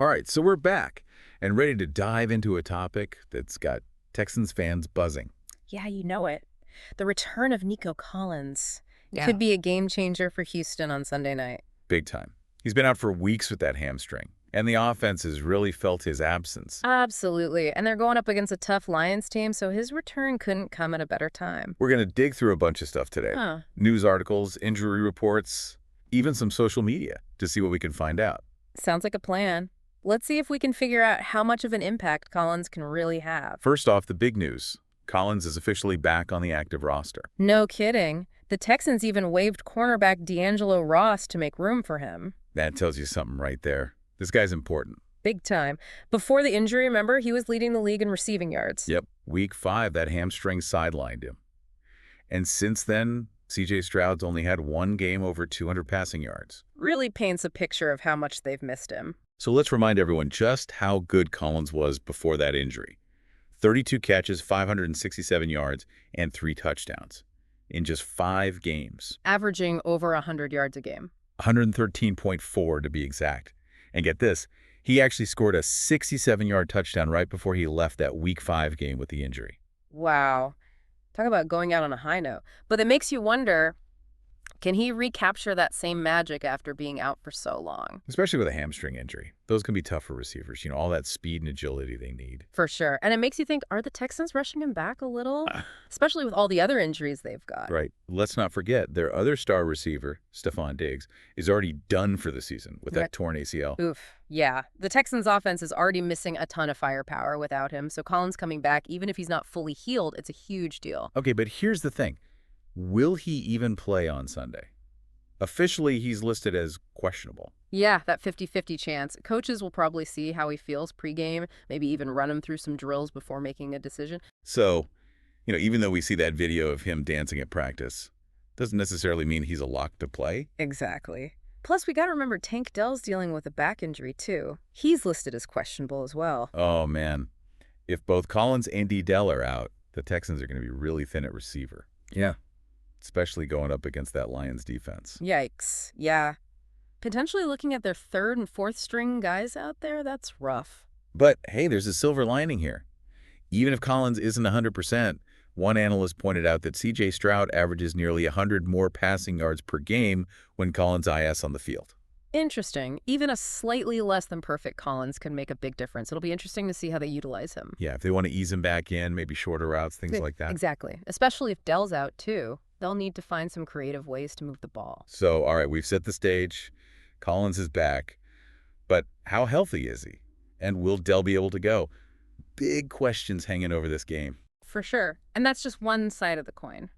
All right, so we're back and ready to dive into a topic that's got Texans fans buzzing. Yeah, you know it. The return of Nico Collins Yeah. could be a game changer for Houston on Sunday night. Big time. He's been out for weeks with that hamstring, and the offense has really felt his absence. Absolutely. And they're going up against a tough Lions team, so his return couldn't come at a better time. We're going to dig through a bunch of stuff today. Huh. News articles, injury reports, even some social media to see what we can find out. Sounds like a plan. Let's see if we can figure out how much of an impact Collins can really have. First off, the big news. Collins is officially back on the active roster. No kidding. The Texans even waived cornerback D'Angelo Ross to make room for him. That tells you something right there. This guy's important. Big time. Before the injury, remember, he was leading the league in receiving yards. Yep. Week 5, that hamstring sidelined him. And since then, C.J. Stroud's only had one game over 200 passing yards. Really paints a picture of how much they've missed him. So let's remind everyone just how good Collins was before that injury. 32 catches, 567 yards, and 3 touchdowns in just 5 games. Averaging over 100 yards a game. 113.4 to be exact. And get this, he actually scored a 67-yard touchdown right before he left that Week 5 game with the injury. Wow. Talk about going out on a high note. But it makes you wonder, can he recapture that same magic after being out for so long? Especially with a hamstring injury. Those can be tough for receivers, all that speed and agility they need. For sure. And it makes you think, are the Texans rushing him back a little? Especially with all the other injuries they've got. Right. Let's not forget, their other star receiver, Stephon Diggs, is already done for the season with that torn ACL. Oof. Yeah. The Texans' offense is already missing a ton of firepower without him, so Collins coming back, even if he's not fully healed, it's a huge deal. Okay, but here's the thing. Will he even play on Sunday? Officially, he's listed as questionable. Yeah, that 50-50 chance. Coaches will probably see how he feels pregame, maybe even run him through some drills before making a decision. So, even though we see that video of him dancing at practice, doesn't necessarily mean he's a lock to play. Exactly. Plus, we got to remember Tank Dell's dealing with a back injury, too. He's listed as questionable as well. Oh, man. If both Collins and Dell are out, the Texans are going to be really thin at receiver. Yeah. Especially going up against that Lions defense. Yikes. Yeah. Potentially looking at their third and fourth string guys out there, that's rough. But, hey, there's a silver lining here. Even if Collins isn't 100%, one analyst pointed out that C.J. Stroud averages nearly 100 more passing yards per game when Collins IS on the field. Interesting. Even a slightly less than perfect Collins can make a big difference. It'll be interesting to see how they utilize him. Yeah, if they want to ease him back in, maybe shorter routes, things like that. Exactly. Especially if Dell's out, too. They'll need to find some creative ways to move the ball. So, all right, we've set the stage. Collins is back. But how healthy is he? And will Dell be able to go? Big questions hanging over this game. For sure. And that's just one side of the coin.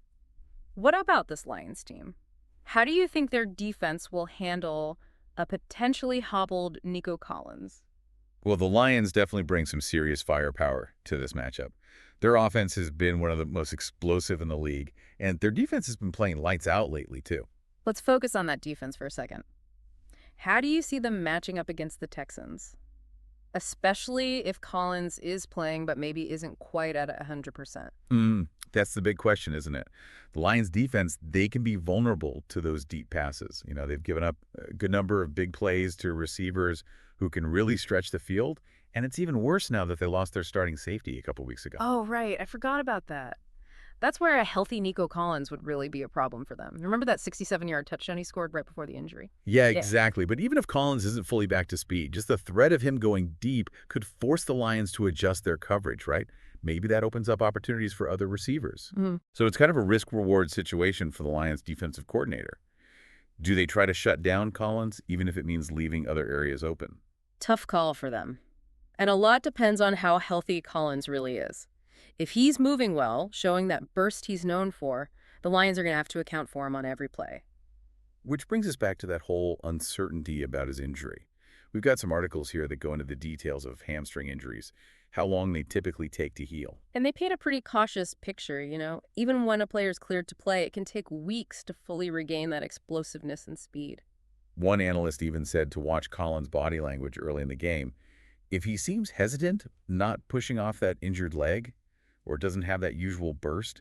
What about this Lions team? How do you think their defense will handle a potentially hobbled Nico Collins? Well, the Lions definitely bring some serious firepower to this matchup. Their offense has been one of the most explosive in the league, and their defense has been playing lights out lately, too. Let's focus on that defense for a second. How do you see them matching up against the Texans? Especially if Collins is playing but maybe isn't quite at 100%. That's the big question, isn't it? The Lions defense, they can be vulnerable to those deep passes. They've given up a good number of big plays to receivers who can really stretch the field. And it's even worse now that they lost their starting safety a couple weeks ago. Oh, right. I forgot about that. That's where a healthy Nico Collins would really be a problem for them. Remember that 67-yard touchdown he scored right before the injury? Yeah, exactly. But even if Collins isn't fully back to speed, just the threat of him going deep could force the Lions to adjust their coverage, right? Maybe that opens up opportunities for other receivers. So it's kind of a risk-reward situation for the Lions defensive coordinator. Do they try to shut down Collins, even if it means leaving other areas open? Tough call for them. And a lot depends on how healthy Collins really is. If he's moving well, showing that burst he's known for, the Lions are going to have to account for him on every play. Which brings us back to that whole uncertainty about his injury. We've got some articles here that go into the details of hamstring injuries, how long they typically take to heal. And they paint a pretty cautious picture, Even when a player's cleared to play, it can take weeks to fully regain that explosiveness and speed. One analyst even said to watch Collins' body language early in the game. If he seems hesitant, not pushing off that injured leg, or doesn't have that usual burst,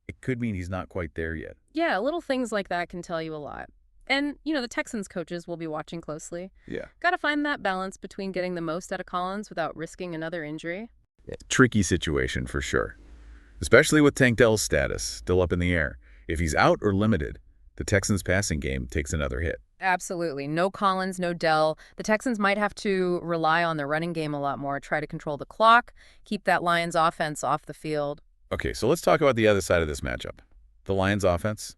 it could mean he's not quite there yet. Yeah, little things like that can tell you a lot. And, the Texans coaches will be watching closely. Yeah. Got to find that balance between getting the most out of Collins without risking another injury. Tricky situation for sure, especially with Tank Dell's status still up in the air. If he's out or limited, the Texans' passing game takes another hit. Absolutely. No Collins, no Dell. The Texans might have to rely on the running game a lot more, try to control the clock, keep that Lions offense off the field. Okay, so let's talk about the other side of this matchup. The Lions offense.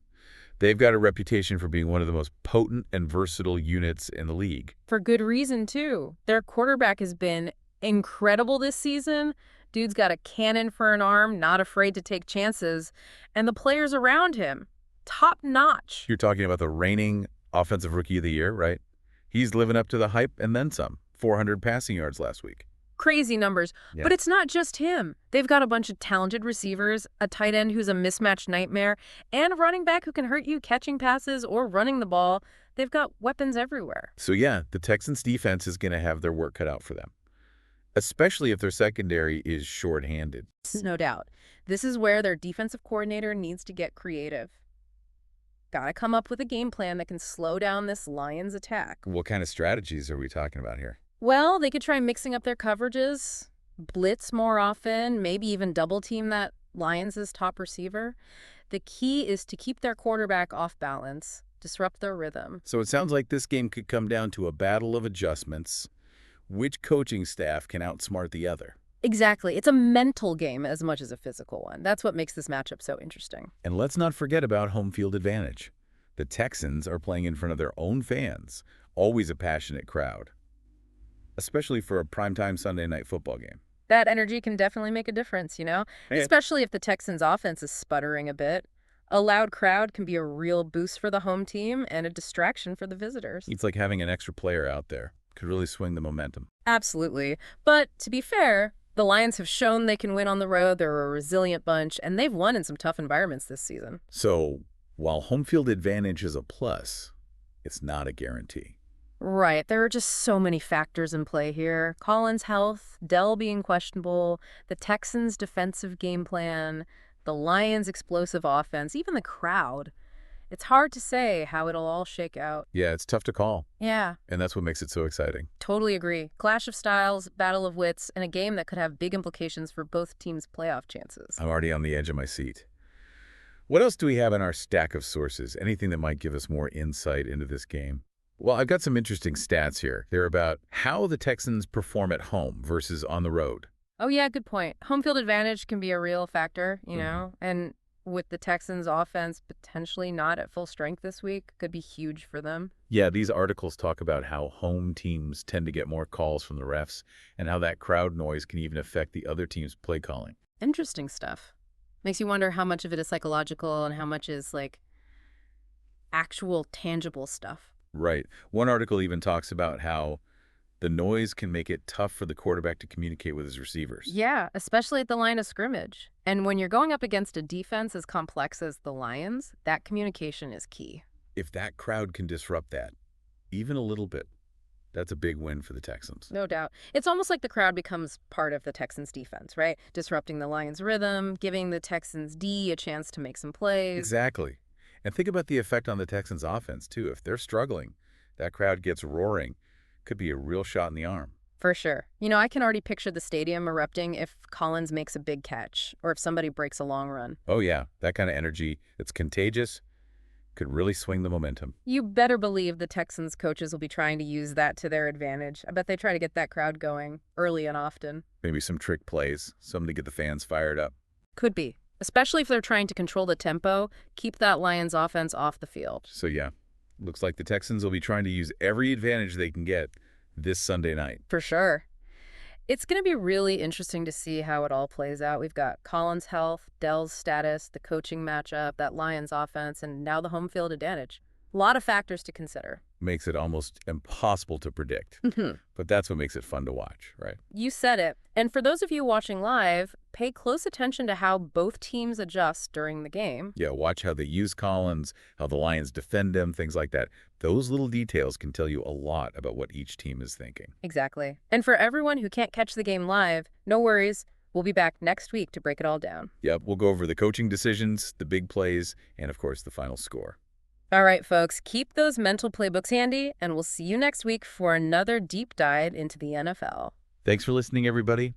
They've got a reputation for being one of the most potent and versatile units in the league. For good reason, too. Their quarterback has been incredible this season. Dude's got a cannon for an arm, not afraid to take chances. And the players around him, top notch. You're talking about the reigning Offensive Rookie of the Year, right? He's living up to the hype and then some. 400 passing yards last week. Crazy numbers. Yeah. But it's not just him. They've got a bunch of talented receivers, a tight end who's a mismatch nightmare, and a running back who can hurt you catching passes or running the ball. They've got weapons everywhere. So yeah, the Texans defense is going to have their work cut out for them, especially if their secondary is shorthanded. No doubt. This is where their defensive coordinator needs to get creative. Gotta come up with a game plan that can slow down this Lions attack. What kind of strategies are we talking about here? Well, they could try mixing up their coverages, blitz more often, maybe even double team that Lions' top receiver. The key is to keep their quarterback off balance, disrupt their rhythm. So it sounds like this game could come down to a battle of adjustments. Which coaching staff can outsmart the other? Exactly. It's a mental game as much as a physical one. That's what makes this matchup so interesting. And let's not forget about home field advantage. The Texans are playing in front of their own fans, always a passionate crowd, especially for a primetime Sunday night football game. That energy can definitely make a difference, Yeah. Especially if the Texans' offense is sputtering a bit. A loud crowd can be a real boost for the home team and a distraction for the visitors. It's like having an extra player out there. Could really swing the momentum. Absolutely. But to be fair, the Lions have shown they can win on the road. They're a resilient bunch, and they've won in some tough environments this season. So while home field advantage is a plus, it's not a guarantee. Right. There are just so many factors in play here. Collins' health, Dell being questionable, the Texans' defensive game plan, the Lions' explosive offense, even the crowd. It's hard to say how it'll all shake out. Yeah, it's tough to call. Yeah. And that's what makes it so exciting. Totally agree. Clash of styles, battle of wits, and a game that could have big implications for both teams' playoff chances. I'm already on the edge of my seat. What else do we have in our stack of sources? Anything that might give us more insight into this game? Well, I've got some interesting stats here. They're about how the Texans perform at home versus on the road. Oh, yeah, good point. Home field advantage can be a real factor, and with the Texans' offense potentially not at full strength this week, could be huge for them. Yeah, these articles talk about how home teams tend to get more calls from the refs and how that crowd noise can even affect the other team's play calling. Interesting stuff. Makes you wonder how much of it is psychological and how much is, actual tangible stuff. Right. One article even talks about how the noise can make it tough for the quarterback to communicate with his receivers. Yeah, especially at the line of scrimmage. And when you're going up against a defense as complex as the Lions, that communication is key. If that crowd can disrupt that, even a little bit, that's a big win for the Texans. No doubt. It's almost like the crowd becomes part of the Texans' defense, right? Disrupting the Lions' rhythm, giving the Texans' D a chance to make some plays. Exactly. And think about the effect on the Texans' offense, too. If they're struggling, that crowd gets roaring. Could be a real shot in the arm. For sure. I can already picture the stadium erupting if Collins makes a big catch or if somebody breaks a long run. Oh, yeah. That kind of energy that's contagious could really swing the momentum. You better believe the Texans coaches will be trying to use that to their advantage. I bet they try to get that crowd going early and often. Maybe some trick plays, something to get the fans fired up. Could be. Especially if they're trying to control the tempo, keep that Lions offense off the field. So, yeah. Looks like the Texans will be trying to use every advantage they can get this Sunday night. For sure. It's going to be really interesting to see how it all plays out. We've got Collins' health, Dell's status, the coaching matchup, that Lions offense, and now the home field advantage. A lot of factors to consider. Makes it almost impossible to predict. But that's what makes it fun to watch, right? You said it. And for those of you watching live, pay close attention to how both teams adjust during the game. Yeah, watch how they use Collins, how the Lions defend him, things like that. Those little details can tell you a lot about what each team is thinking. Exactly. And for everyone who can't catch the game live, no worries. We'll be back next week to break it all down. Yep, we'll go over the coaching decisions, the big plays, and of course the final score. All right, folks, keep those mental playbooks handy, and we'll see you next week for another deep dive into the NFL. Thanks for listening, everybody.